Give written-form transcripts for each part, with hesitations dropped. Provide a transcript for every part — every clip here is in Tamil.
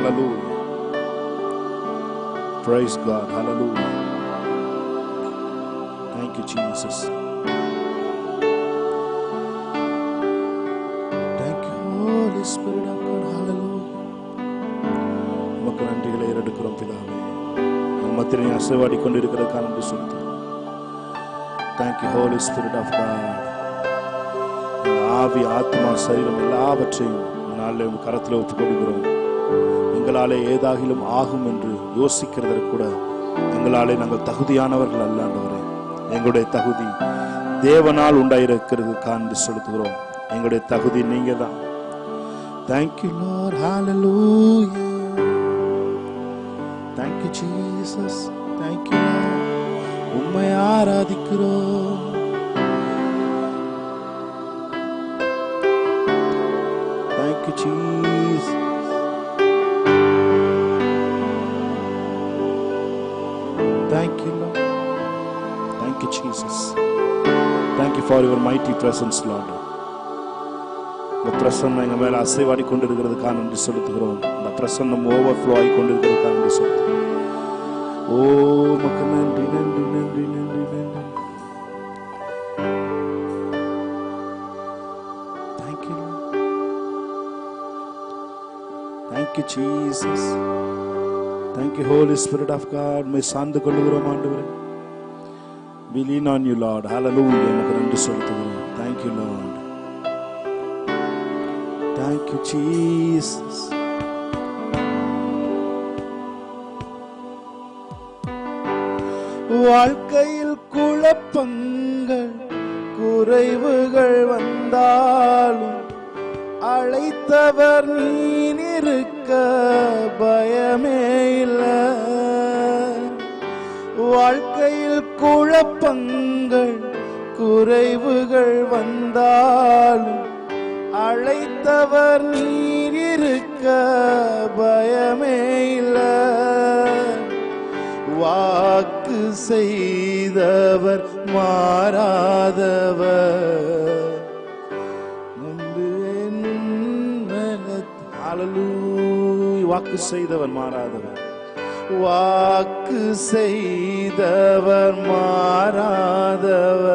Hallelujah. Praise God. Hallelujah. Thank you, Jesus. Thank you, Holy Spirit of God. Hallelujah. உமக்கு நன்றிகளை ஏறெடுக்கிறோம் பிதாவே. நம் மத்தியிலே அசைவாடி கொண்டிருக்கிறதுக்காக நன்றி சொல்லுகிறோம். Thank you, Holy Spirit of God. ஆவி, ஆத்மா, சரீரம் எல்லாவற்றையும் நாளில் உங்கள் கரத்தில் ஒப்புக் கொடுக்கிறோம். எங்களாலே ஏதாகிலும் ஆகும் என்று யோசிக்கிறதற்கு கூட எங்களாலே நாங்கள் தகுதியானவர்கள் அல்ல ஆண்டவரே. எங்களுடைய தகுதி தேவனால் உண்டாயிருக்கிறது காண்பு செலுத்துகிறோம். எங்களுடைய தகுதி நீங்க தான். Thank you, Lord. Hallelujah. Thank you, Jesus. Thank you, Lord. உம்மை ஆராதிக்கிறோம். Thank you, Jesus. Thank you, Lord. Thank you, Jesus. Thank you for your mighty presence, Lord. இந்த பிரசன்னம் எங்க மேல அசைவாடி கொண்டிருக்கிறதுக்காக நன்றி செலுத்துகிறோம். இந்த பிரசன்னம் ஓவர்ஃப்ளோ ஆகி கொண்டிருக்கிறதுக்காக நன்றி செலுத்துகிறோம். ஓ மக்கு நன்றி நன்றி நன்றி நன்றி நன்றி. Thank you, Lord. Thank you, Jesus. Thank you, Holy Spirit of God. My சார்ந்து கொள்ளுகிறோம் ஆண்டவரே. We lean on you, Lord. Hallelujah. உமக்கு நன்றி செலுத்துகிறோம். Thank you, Lord. Thank you, Jesus. வாழ்க்கையில் குழப்பங்கள் குறைவுகள் வந்தாலும் அழைத்தவர் நீர் இருக்க பயமே இல்லை. வாழ்க்கையில் குழப்பங்கள் குறைவுகள் வந்தாலும் அழைத்தவர் நீர் இருக்க பயமே இல்லை. வாக்கு செய்தவர் மாறாதவர். வாக்கு செய்தவர் மாறாதவர். வாக்கு செய்தவர் மாறாதவர்.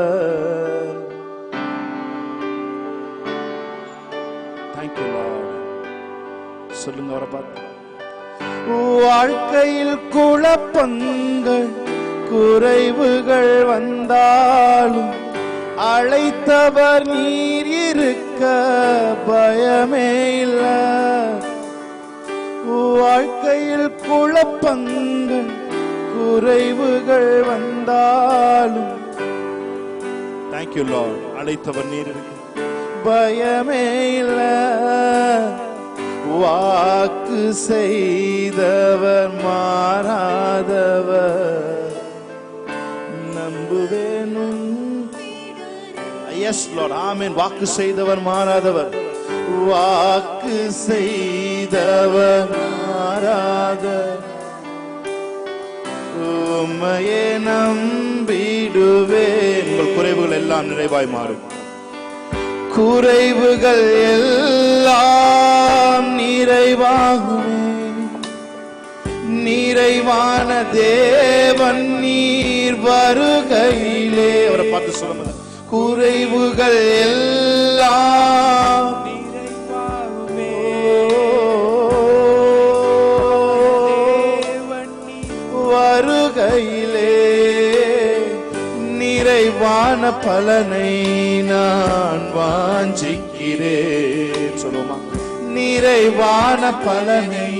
Thank you, Lord. சொல்லுங்க அவரை பார்த்து. வாழ்க்கையில் குழப்பங்கள் குறைவுகள் வந்தாலும் அழைத்தவர் நீர் இருக்க பயமே இல்லை. வாழ்க்கையில் குழப்பங்கள் குறைவுகள் வந்தாலும் Thank you, Lord. அழைத்தவர் நீர் இருக்க பயமே இல்லை. வாக்கு செய்தவர் மாறாதவர். நம்புவேனும். Yes, Lord. Amen. வாக்கு செய்தவர் மாறாதவர். வாக்கு செய்தவர் மாறாதவர். உம்மையே நம்பிடுவேன். உங்கள் குறைவுகள் எல்லாம் நிறைவாய் மாறும். குறைவுகள் எல்லாம் நிறைவாகுமே. நிறைவான தேவன் நீர் வருகையிலே. அவரை பார்த்து சொல்லுங்க. குறைவுகள் எல்லாம் நிறைவாகுமே. வருகையிலே நிறைவான பலனை நான் வாஞ்சிக்கிறேன். சொல்லுமா. நிறைவான பலனை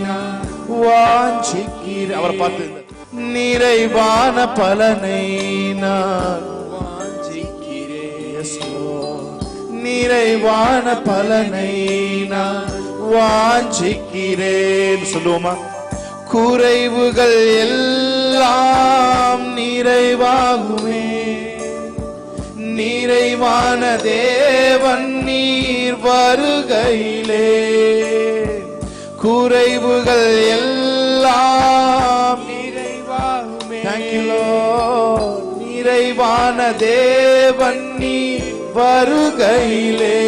நான் வாஞ்சிக்கிறேன். அவரை பார்த்து. நிறைவான பலனை நான் வாஞ்சிக்கிறேன். நிறைவான பலனை நான் வாஞ்சிக்கிறேன். சொல்லுவோமா. குறைவுகள் எல்லாம் நிறைவாகுமே. நிறைவான தேவன் நீர் வருகையிலே. குறைவுகள் எல்லாம் நிறைவாகுமே. Thank you, Lord. நிறைவான தேவன் நீர் வருகையிலே.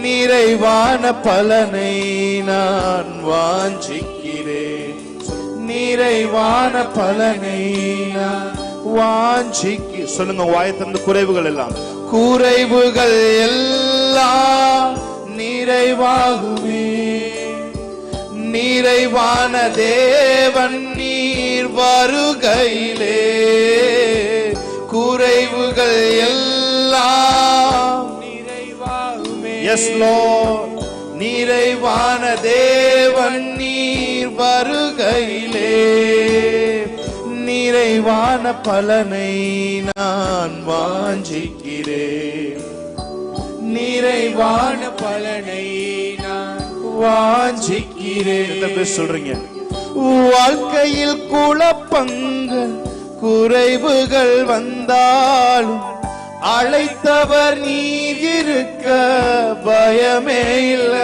நிறைவான பலனை நான் வாஞ்சிக்கிறேன். நிறைவான பலனை நான் வாஞ்சிக்க. சொல்லுங்க வாயை திறந்து. குறைவுகள் எல்லாம் நிறைவாகுமே. நிறைவான தேவன் நீர் வருகையிலே குறைவுகள் எல்லாம் நிறைவாகுமே. S Lord. நிறைவான தேவன் நீர் வருகையிலே நிறைவான பலனை நான் வாஞ்சிக்கிறேன். நிறைவான பலனை நான் வாஞ்சிக்கிறேன். சொல்றீங்க. வாழ்க்கையில் குழப்பங்கள் குறைவுகள் வந்தாலும் அழைத்தவர் நீர் இருக்க பயமே இல்ல.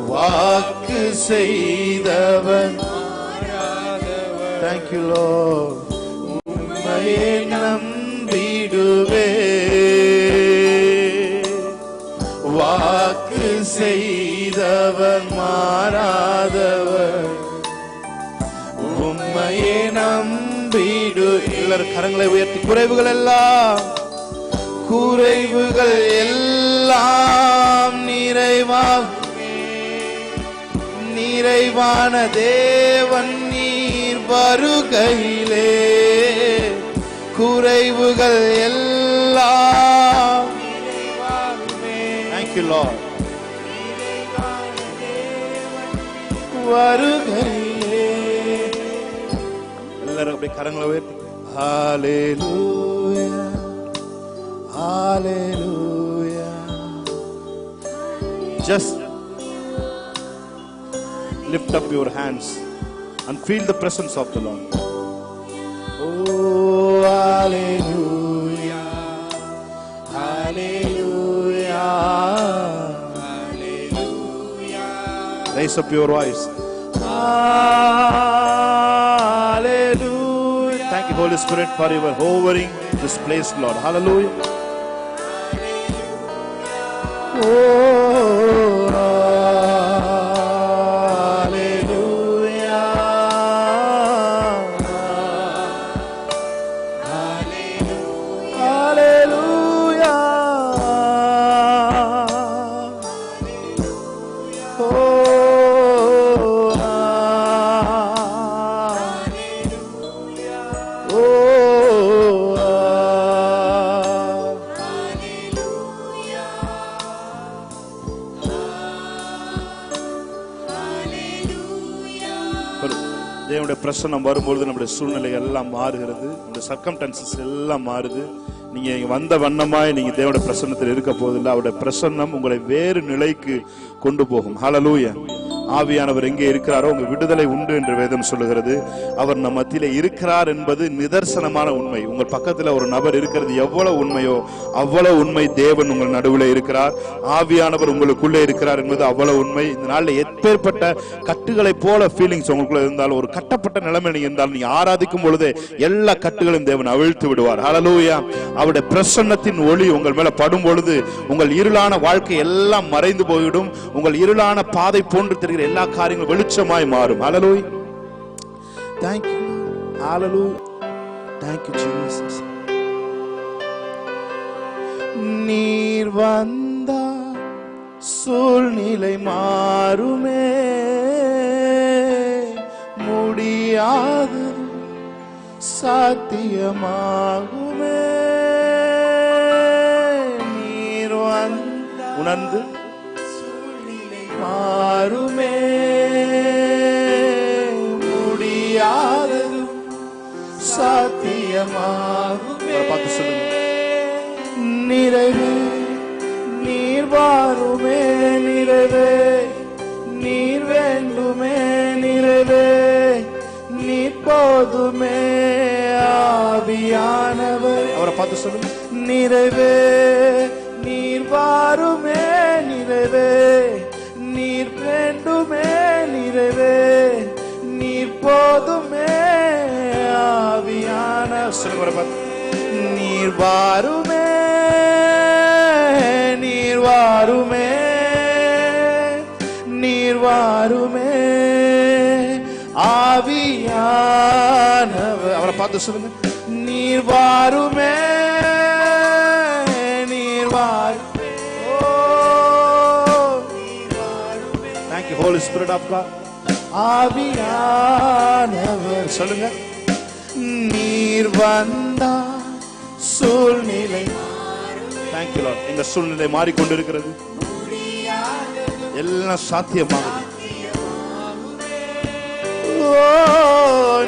வாக்கு செய்தவர் Thank you Lord. உம்மையே நம்பிடுவே. வாக்கு செய்தவர் மாறாதவர். உம்மையே நம்பிடு. எல்லாரும் கரங்களை உயர்த்தி. குறைவுகள் எல்லாம் நிறைவாகுமே. நிறைவான தேவன் நீர் வருகையிலே குறைவுகள் எல்லாம் நிறைவாகுமே. Thank you Lord. வருகையிலே எல்லாரும் அப்படியே கரங்களை உயர்த்தி. Hallelujah, Hallelujah. Just lift up your hands and feel the presence of the Lord. Oh, Hallelujah, Hallelujah, Hallelujah. Raise up your voice. Hallelujah. Thank you, Holy Spirit, for your hovering this place, Lord. Hallelujah. Oh, hallelujah. Hallelujah. Hallelujah. Oh, தேவனுடைய பிரசன்னம் வரும்பொழுது நம்முடைய சூழ்நிலை எல்லாம் மாறுகிறது. நம்முடைய சர்க்கம்ஸ்டன்சஸ் எல்லாம் மாறுது. நீங்க வந்த வண்ணமாய் நீங்க தேவனுடைய பிரசன்னத்தில் இருக்க போதில்லை. அவருடைய பிரசன்னம் உங்களை வேறு நிலைக்கு கொண்டு போகும். ஹல்லேலூயா. ஆவியானவர் எங்கே இருக்கிறாரோ உங்க விடுதலை உண்டு என்று வேதம் சொல்லுகிறது. அவர் நம் மத்தியிலே இருக்கிறார் என்பது நிதர்சனமான உண்மை. உங்கள் பக்கத்தில் ஒரு நபர் இருக்கிறது எவ்வளவு உண்மையோ அவ்வளவு உண்மை. தேவன் உங்கள் நடுவில் இருக்கிறார். ஆவியானவர் உங்களுக்குள்ளே இருக்கிறார் என்பது அவ்வளவு உண்மை. இந்த நாளில் எப்பேற்பட்ட கட்டுகளை போல ஃபீலிங்ஸ் உங்களுக்குள்ள இருந்தாலும், ஒரு கட்டப்பட்ட நிலைமை நீங்க இருந்தாலும், நீங்க ஆராதிக்கும் பொழுது எல்லா கட்டுகளையும் தேவன் அவிழ்த்து விடுவார். ஹல்லேலூயா. அவருடைய பிரசன்னத்தின் ஒளி உங்கள் மேல படும் பொழுது உங்கள் இருளான வாழ்க்கை எல்லாம் மறைந்து போய்விடும். உங்கள் இருளான பாதை போன்று தெரிகிற எல்லா காரியங்களும் வெளிச்சமாய் மாறும். ஹல்லேலூயா. Thank you. Hallelujah. Thank you Jesus. நீர் வந்தா சூழ்நிலை மாறுமே. முடியாது சாத்தியமாகுமே. நீர் வந்தா உணர்ந்து மாறுமே. முடியாதது சாத்தியமாகுமே. பார்த்து சொல்லுங்க. நிறைவே நீர் வாருமே. நிறைவே நீர் வேண்டுமே. நிறைவே நீர் போதுமே. ஆவியானவர் அவரை பார்த்து சொல்லுங்க. நிறைவே நீர் வாருமே. நிறைவே நீர் வேண்டுமே. நிறைவே நீர் போதுமே. ஆவியான நீர் வாருமே. நீர் வாருமே. நீர் வாருமே ஆவியானவர். அவரை பார்த்து சொல்லுங்க, நீர் வாருமே, நீர் வாருமே. ஓ thank you Holy Spirit of God. ஆவியானவர் சொல்லுங்க, நீர் வந்தா சூழ்நிலை. thank you Lord. இந்த சூழ்நிலை மாறிக்கொண்டிருக்கிறது, எல்லாம் சாத்தியமாகும். ஓ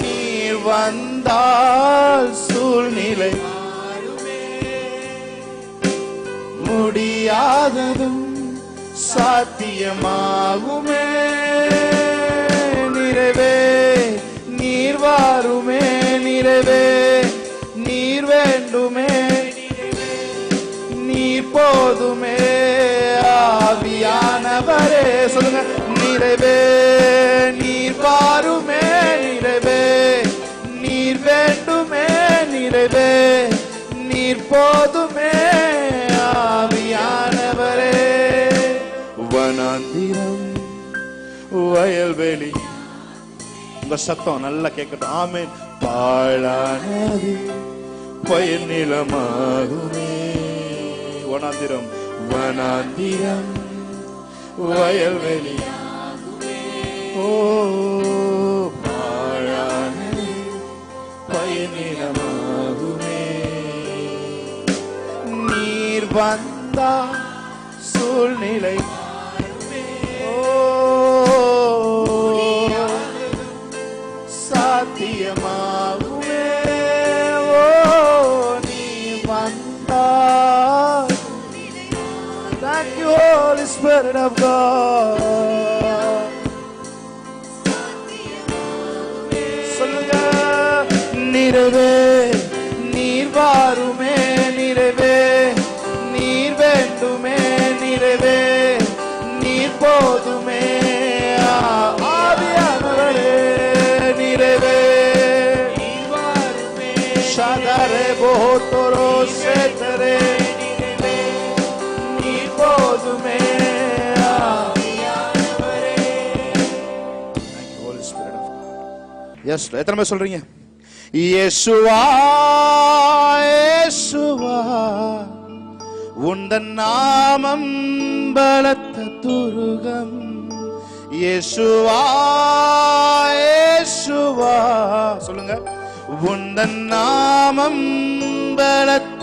நீர் வந்தால் சூழ்நிலை முடியாததும் சாத்தியமாகுமே. நிறைவே நீர் வாருமே, நிறைவே நீர் வேண்டுமே, நீர் போதுமே ஆவியானவரே. சொல்லுங்க, நிறைவே நீர் வாருமே, நிறைவே நீர் வேண்டுமே, நிறைவே நீர் போதுமே ஆவியானவரே. வனாந்திரம் வயல்வெளி, உங்க சத்தம் நல்லா கேட்கட்டும். ஆமென். பாழானது பயிர் நிலமாகுமே. வனாந்திரம் வனாந்திரம் வயல்வெளி, ஓ பாழானது பயிர் நிலமாகுமே. நீர் வந்தா சூழ்நிலை சாத்தியமாகுமே. ஓ நீ வந்தால். Thank you Holy Spirit of God. சொல்லுங்க, நிறைவே நீர் வாருமே, நிறைவே நீர் வேண்டுமே, நிறைவே நீர் போதுமே ஆவியானவரே. நிறைவே நீர் வாருமே, ஷாதரே போத்தரோ சேதரே, நிறைவே நீர் போதுமே ஆவியானவரே. Thank you Holy Spirit of God. Yes, எத்தனை பேர் சொல்றீங்க? இயேசுவா இயேசுவா உந்தன் நாமம் பலத்த துருகம். இயேசுவா இயேசுவா சொல்லுங்க, உந்தன் நாமம் பலத்த.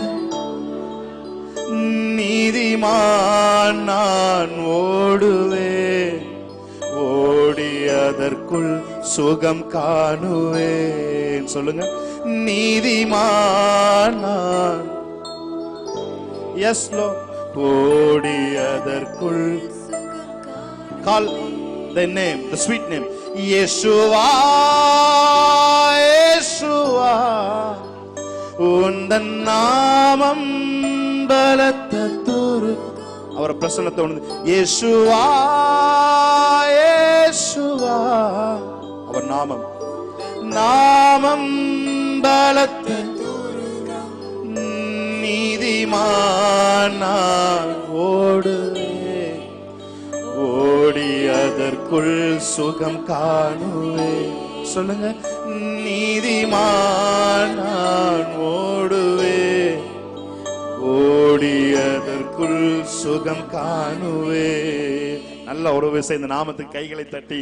நீதிமான் நான் ஓடுவேன், ஓடி அதற்குள் சுகம் காணுவேன். சொல்லுங்க, நீதிமான் நான். எஸ் லோ, ஓடி அதற்குள். கால் the name, the sweet name, இயேசுவா இயேசுவா உந்தன் நாமம் பலத்த துரு. அவர் பிரசன்னத்தை உணர்ந்து, இயேசுவா இயேசுவா அவர் நாமம், நாமம் பலத்த நீதிமான் நான் ஓடுவேன், ஓடி அதற்குள் சுகம் காணுவேன். சொல்லுங்க, நீதிமான் நான் ஓடுவேன், ஓடி அதற்குள் சுகம் காணுவேன். நல்ல ஒரு விஷயம், இந்த நாமத்துக்கு கைகளை தட்டி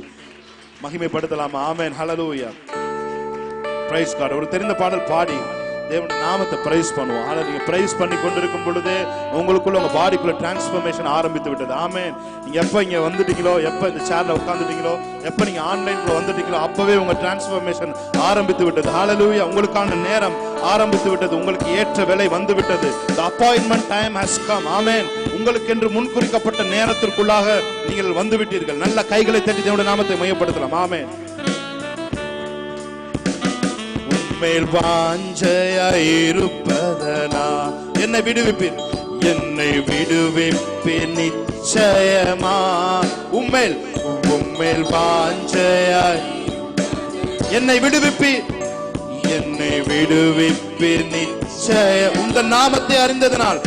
மகிமைப்படுத்தலாமா? ஆமென், ஹல்லேலூயா, பிரைஸ் காட். ஒரு தெரிந்த பாடல் பாடி தேவனுடைய நாமத்தை பிரைஸ் பண்ணுவோம். ஆனா நீங்க பிரைஸ் பண்ணி கொண்டிருக்கும் பொழுது உங்களுக்குள்ள உங்க பாடிக்குள்ள டிரான்ஸ்ஃபர்மேஷன் ஆரம்பித்து விட்டது. ஆமென். நீங்க எப்ப இங்க வந்துட்டீங்களோ, எப்ப இந்த சேர்ல உட்கார்ந்துட்டீங்களோ, எப்ப நீங்க ஆன்லைன்ல வந்துட்டீங்களோ, அப்பவே உங்க டிரான்ஸ்ஃபர்மேஷன் ஆரம்பித்து விட்டது. ஹல்லேலூயா. உங்களுக்கான நேரம் ஆரம்பித்து விட்டது, உங்களுக்கு ஏற்ற வேலை வந்து விட்டது. The appointment time has come. ஆமென். உங்களுக்கு என்று முன்குறிக்கப்பட்ட நேரத்திற்குள்ளாக நீங்கள் வந்து விட்டீர்கள். நல்ல கைகளை தட்டி தேவனுடைய நாமத்தை மையப்படுத்தலாம். ஆமென். மேல் வாஞ்சையாயிருப்பதனா என்னை விடுவிப்பீர், என்னை விடுவிப்பீர் நிச்சயமா. உம்மேல் வாஞ்சையாய் என்னை விடுவிப்பீர், என்னை விடுவிப்பீர் நிச்சய. உந்தன் நாமத்தை அறிந்ததனால்,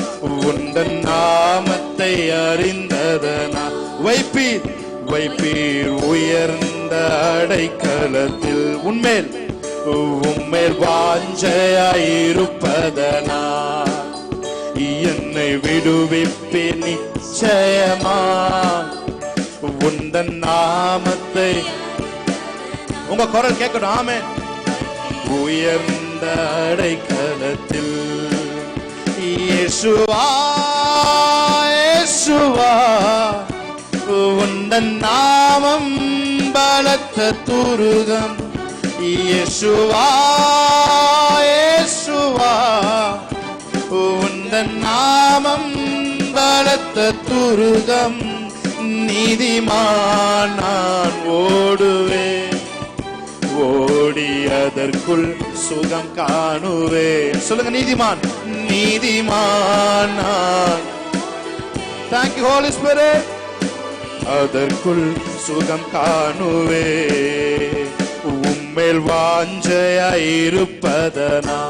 உந்தன் நாமத்தை அறிந்ததனால் வைப்பீர், வைப்பீர் உயர்ந்த அடைக்கலத்தில். உன்மேல் உம்மேல் வாஞ்சையாயிருப்பதனா என்னை விடுவிப்பேன் நிச்சயமா. உந்தன் நாமத்தை உங்க குரல் கேட்கணும். ஆமென். உயர்ந்த அடைக்கலத்தில் இயேசுவா இயேசுவா உந்தன் நாமம் பலத்த துருகம். இயேசுவா இயேசுவா உந்தன் நாமம் பலத்த துருகம். நீதிமான் நான் ஓடுவேன், ஓடி அதற்குள் சுகம் காணுவேன். சொல்லுங்க, நீதிமான் நீதிமான் நான். Thank you Holy Spirit. அதற்குள் சுகம் காணுவே உம்மேல் வாஞ்சையாயிருப்பதனா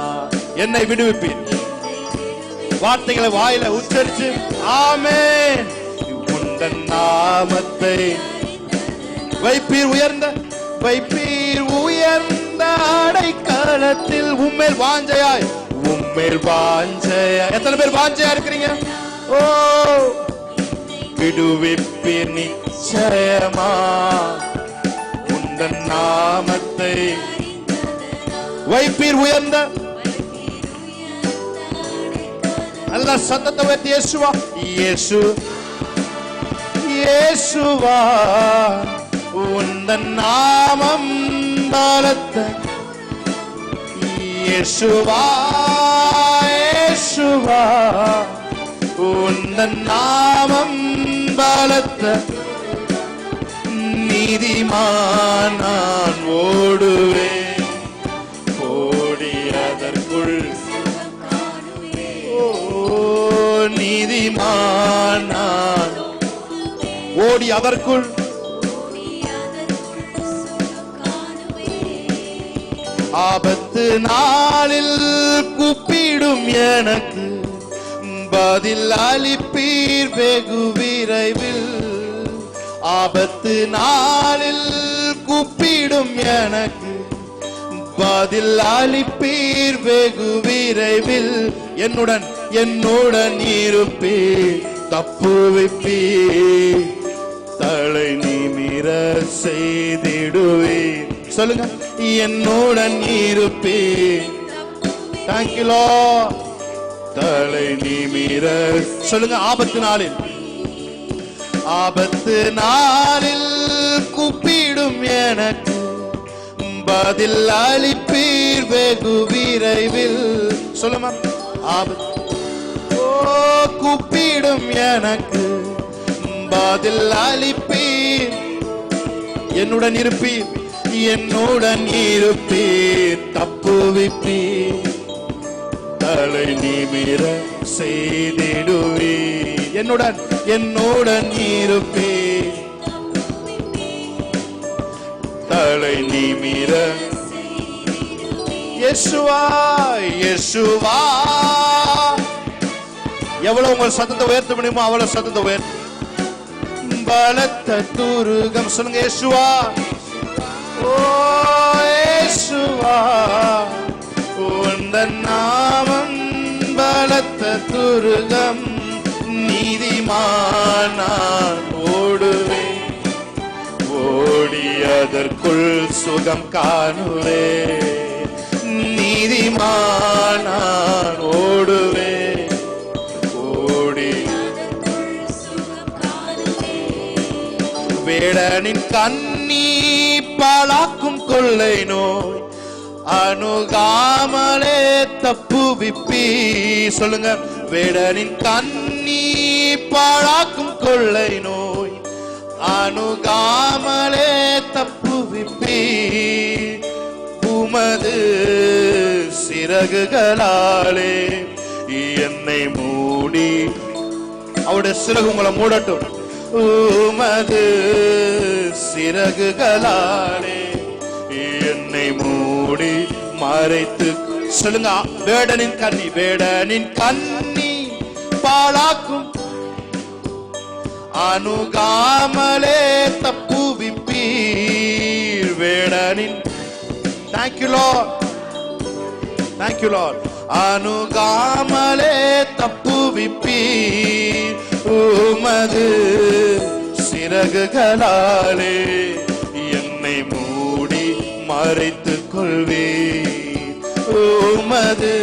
என்னை விடுவிப்பீர். வார்த்தைகளை வாயில உச்சரிச்சு ஆமென். உந்தன் நாமத்தை வைப்பீர் உயர்ந்த அடைக்கலத்தில். உம்மேல் வாஞ்சையாய் எத்தனை பேர் வாஞ்சையா இருக்கிறீங்க? ஓ விடுவிப்பீர் நிச்சயமா. உந்தன் நாமத்தை வைப்பீர் உயர்ந்த. நல்ல சத்தத்தை உயர்த்தி இயேசுவா இயேசு இயேசுவா உந்தன் நாமம் பலத்த. இயேசுவா இயேசுவா உந்தன் நாமம் பலத்த. நீதிமான் நான் ஓடுவேன், ஓடி அதற்குள். ஓ நீதிமான் நான் ஓடி அதற்குள். ஆபத்து நாளில் கூப்பிடும் எனக்கு பதில் அளிப்பீர் வெகு விரைவில். ஆபத்து நாளில் கூப்பிடும் எனக்கு பதில் அளிப்பீர் வெகு விரைவில். என்னுடன் இருப்பீர், தப்புவிப்பீர், தலை நிமிர செய்திடுவீர். சொல்லுங்க, என்னுடன் இருப்பீர். Thank you Lord. தலை நிமிர. சொல்லுங்க, ஆபத்து நாளில் கூப்பிடும் எனக்கு பதில் அளிப்பீர் வெகு விரைவில். சொல்லுமா, கூப்பிடும் எனக்கு பதில் அளிப்பீர். என்னுடன் இருப்பீர், தப்புவிப்பீர், தலை நிமிர செய்திடுவீர். என்னுடன் இருப்பீர், தலை நிமிர. இயேசுவா இயேசுவா. எவ்வளவு உங்கள் சத்தத்தை உயர்த்த முடியுமோ அவ்வளவு சத்தத்தை உயர்த்த. பலத்த துருகம். சொல்லுங்க, இயேசுவா. ஓ இயேசுவா உந்தன் நாமம் பலத்த துருகம். நீதிமான் நான் ஓடுவேன், ஓடி அதற்குள் சுகம் காணுவே. நீதிமான் நான் ஓடுவேன், ஓடி. வேடனின் கண்ணி பாழாக்கும் கொள்ளை நோய் அணுகாமலே தப்புவிப்பி. சொல்லுங்க, வேடனின் கண்ணி பாழாக்கும் கொள்ளை நோய் அணுகாமலே தப்புவிப்பி. உமது சிறகுகளாலே என்னை மூடி. அவருடைய சிறகு உங்களை மூடட்டும். உமது சிறகுகளாலே என்னை மூடி மறைத்து. சொல்லுங்க, வேடனின் கண்ணி பாழாக்கும் அணுகாமலே விப்பீர் வேடனின். Thank you Lord, thank you Lord. அணுகாமலே தப்புவிப்பீர் உமது சிறகுகளாலே என்னை மூடி மறைத்துக் கொள்வீர் உமது.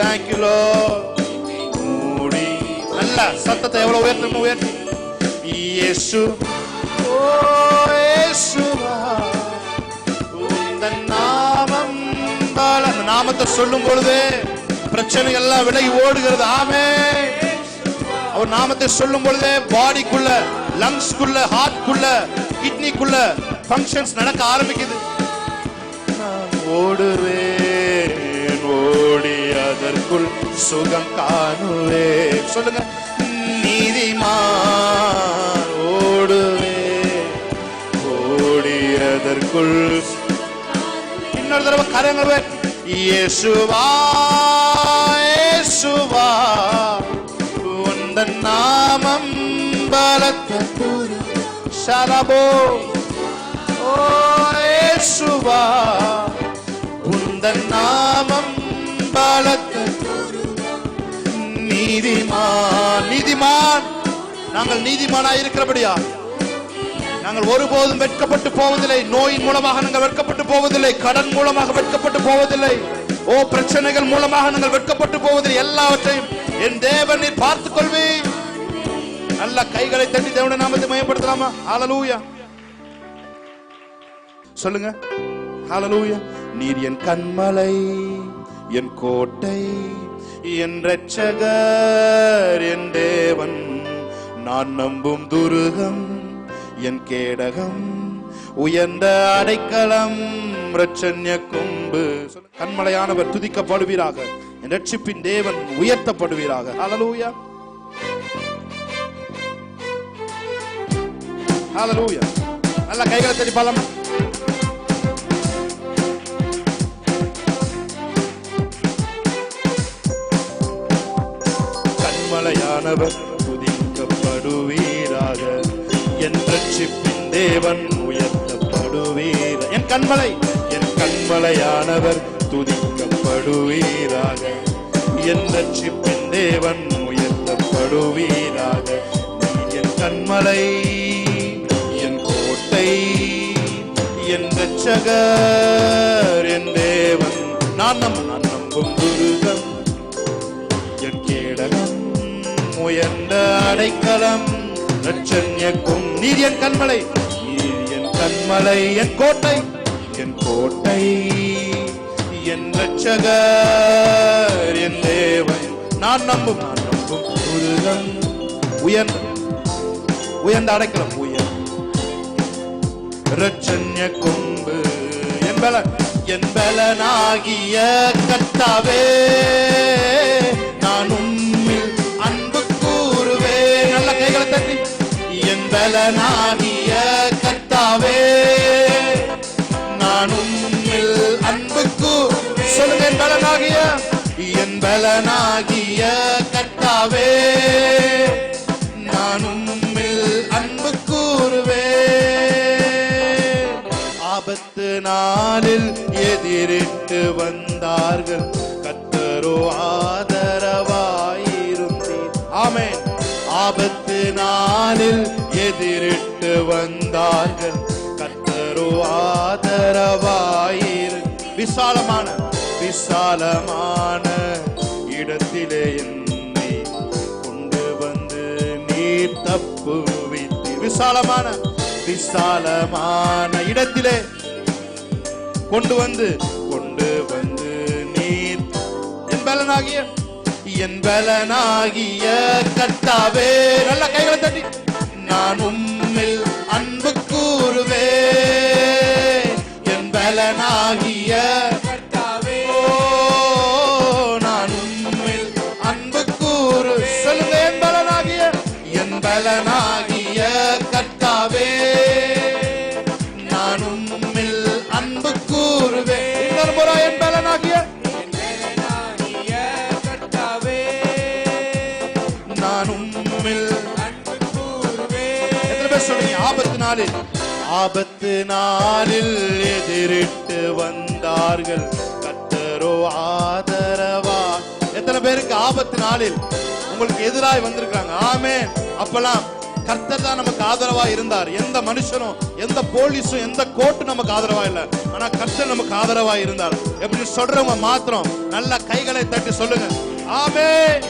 Thank you Lord. மூடி நல்ல சத்தத்தை எவ்வளவு உயர்த்தணும் உயர்த்தி. இயேசு ஓ இயேசுவா உந்தன் நாமம். அந்த நாமத்தை சொல்லும் பொழுது பிரச்சனைகள் எல்லாம் விலகி ஓடுகிறது. ஆமென். அவர் நாமத்தை சொல்லும் பொழுதே பாடிக்குள்ள, லங்ஸ்க்குள்ள, ஹார்ட்க்குள்ள, கிட்னிக்குள்ள ஃபங்க்ஷன்ஸ் நடக்க ஆரம்பிக்குது. நான் ஓடுவேன் ஓடி அதற்குள் சுகம் காணுவேன். சொல்லுங்க. நீதிமான் ஓடுவேன் ஓடி அதற்குள். இன்னொரு தடவை கரங்கள். இயேசுவா இயேசுவா உந்தன் நாமம் பலத்த ஷரபோ. ஓ இயேசுவா உந்தன் நாமம் பலத்த நீதிமான். நீதிமான். நாங்கள் நீதிமானாய் இருக்கிறபடியா நாங்கள் ஒருபோதும் வெட்கப்பட்டு போவதில்லை. நோயின் மூலமாக நாங்கள் வெட்கப்பட்டு போவதில்லை. கடன் மூலமாக வெட்கப்பட்டு போவதில்லை. ஓ பிரச்சனைகள் மூலமாக நாங்கள் வெட்கப்பட்டு போவதில்லை. எல்லாவற்றையும் என் தேவன் நீர் பார்த்துக் கொள்வீர். நல்ல கைகளை தட்டி தேவனுடைய நாமத்தை மகிமைப்படுத்தலாமா? ஹல்லேலூயா சொல்லுங்க. ஹல்லேலூயா. நீர் என் கன்மலை, என் கோட்டை, என் இரட்சகர், என் தேவன், நான் நம்பும் துருகம், என் கேடகம், உயர்ந்த அடைக்கலம், இரட்சண்ய கொம்பு. கண்மலையானவர் துதிக்கப்படுவீராக. என் ரட்சிப்பின் தேவன் உயர்த்தப்படுவீராக. ஹல்லேலூயா ஹல்லேலூயா. நல்ல கைகளை தட்டி பாடலாமா? கண்மலையானவர் துதிக்கப்படுவீராக. என் ரட்சிப்பின் தேவன் உயர்த்தப்படுவீர். என் கண்மலை, என் கண்மலையானவர் துதிக்கப்படுவீராக. என் ரட்சிப்பின் தேவன் உயர்த்தப்படுவீராக. என் கண்மலை, என் கோட்டை, என் இரட்சகர், என் தேவன், நான் நம்பும் துருகம், என் கேடகம், உயர்ந்த அடைக்கலம், இரட்சண்ய கொம்பு. நீர் என் கண்மலை, நீர் என் கண்மலை, என் கோட்டை, என் கோட்டை, என் இரட்சகர், என் தேவன், நான் நம்பும் துருகம், உயர்ந்த அடைக்கலம், இரட்சண்ய கொம்பு. என் பலனாகிய கர்த்தாவே, நான் உம்மில் அன்பு கூறுவேன். நல்ல கைகளை தட்டி. என் பலனாகிய கர்த்தாவே, நான் உம்மில் அன்பு சொல்லுங்க. என் பலனாகிய, என் பலனாகிய கர்த்தாவே, நான் உம்மில் அன்பு கூறுவேன். ஆபத்து நாளில் எதிரிட்டு வந்தார்கள், கர்த்தரோ ஆதரவாயிருந்தீர். ஆமென். ஆபத்து நாளில் எதிரிட்டு வந்தார்கள், கர்த்தரோ ஆதரவாயிரு. விசாலமான இடத்திலே என்னை கொண்டு வந்து நீர் தப்புவித்தீர். விசாலமான இடத்திலே கொண்டு வந்து நீர். என் பலனாகிய கர்த்தாவே, நல்ல கைகளை தட்டி. நான் உம்மில் அன்பு கூறுவேன். என் பலனாகிய கர்த்தாவே, நான் உம்மில் அன்பு கூறு. சொல்லுங்க. என் பலனாகிய கர்த்தாவே, நான் உம்மில் அன்பு கூறுவேன். இன்னொரு முறை. என் பலனாகிய கர்த்தாவே, நான் உம்மில் அன்பு கூறுவேன். எத்தனை சொல்றீங்க? ஆபத்து நாளில் எதிரிட்டு வந்தார்கள், கர்த்தரோ ஆதரவா. எத்தனை பேருக்கு ஆபத்து நாளில் உங்களுக்கு எதிராய் வந்திருக்காங்க? ஆமென். அப்பெல்லாம் கர்த்தர் தான் நமக்கு ஆதரவா இருந்தார். எந்த மனுஷனும், எந்த போலீஸும், எந்த கோர்ட்டும் நமக்கு ஆதரவா இல்ல. ஆனா கர்த்தர் நமக்கு ஆதரவா இருந்தார். எப்படி சொல்றவங்க மாத்திரம் நல்ல கைகளை தட்டி சொல்லுங்க, ஆமென்.